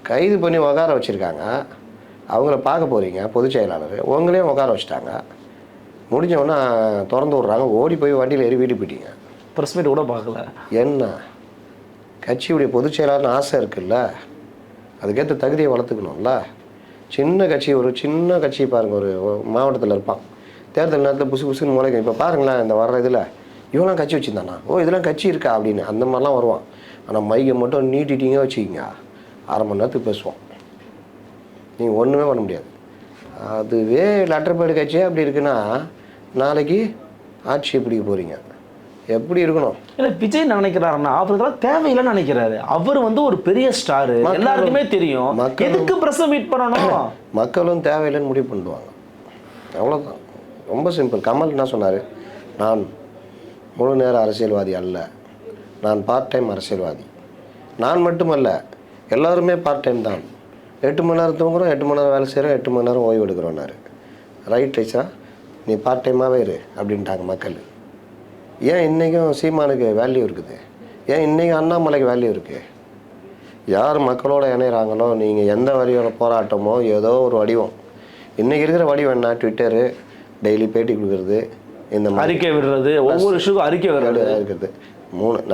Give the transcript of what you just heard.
கைது பண்ணி உட்கார வச்சுருக்காங்க. அவங்கள பார்க்க போகிறீங்க பொதுச் செயலாளர், உங்களையும் உட்கார வச்சுட்டாங்க. முடிஞ்சவொன்னே திறந்து விட்றாங்க, ஓடி போய் வண்டியில் ஏறி வீட்டுக்கு போயிட்டீங்க. ப்ரெஸ் மீட் கூட பார்க்கல. என்ன கட்சியுடைய பொதுச் செயலாளர்னு ஆசை இருக்குல்ல, அதுக்கேற்ற தகுதியை வளர்த்துக்கணும்ல. சின்ன கட்சி, ஒரு சின்ன கட்சி பாருங்கள், ஒரு மாவட்டத்தில் இருப்பான், தேர்தல் நேரத்தில் புசு புசுன்னு முளைக்கும். இப்போ பாருங்களேன், இந்த வர்ற இதில் இவெல்லாம் கட்சி வச்சுருந்தானா, ஓ இதெல்லாம் கட்சி இருக்கா அப்படின்னு அந்த மாதிரிலாம் வருவான். ஆனால் மைக்கை மட்டும் நீட்டிட்டீங்க வச்சுக்கிங்க, அரை மணி நேரத்துக்கு பேசுவோம், நீங்கள் ஒன்றுமே பண்ண முடியாது. அதுவே லெட்டர்பேடு கட்சியே அப்படி இருக்குன்னா, நாளைக்கு ஆட்சியை பிடிக்க போகிறீங்க, எப்படி இருக்கணும்? இல்லை விஜய் நினைக்கிறாருன்னா அவருக்கெல்லாம் தேவையில்லைன்னு நினைக்கிறாரு. அவர் ஒரு பெரிய ஸ்டாரு, எல்லாருக்குமே தெரியும், எதுக்கு பிரஸ் மீட் பண்ணணும்? மக்களும் தேவையில்லைன்னு முடிவு பண்ணுவாங்க, அவ்வளோதான். ரொம்ப சிம்பிள். கமல் என்ன சொன்னார்? நான் முழு நேர அரசியல்வாதி அல்ல, நான் பார்ட் டைம் அரசியல்வாதி. நான் மட்டுமல்ல, எல்லாருமே பார்ட் டைம் தான். 8 மணி நேரம் தூங்குறோம், 8 மணி நேரம் வேலை செய்கிறோம், 8 மணி நேரம் ஓய்வு எடுக்கிறோன்னாரு. ரைட் ஐசா, நீ பார்ட் டைமாகவே இரு அப்படின்ட்டாங்க மக்கள். ஏன் இன்றைக்கும் சீமானுக்கு வேல்யூ இருக்குது? ஏன் இன்றைக்கும் அண்ணாமலைக்கு வேல்யூ இருக்குது? யார் மக்களோட இணைகிறாங்களோ, நீங்கள் எந்த வரியோட போராட்டமோ ஏதோ ஒரு வடிவம், இன்றைக்கி இருக்கிற வடிவம் என்ன? ட்விட்டரு, டெய்லி பேட்டி கொடுக்குறது, இந்த மாதிரி அறிக்கை விடுறது, ஒவ்வொரு இஷ்யூக்கும் அறிக்கை விடுறது இருக்கிறது. 3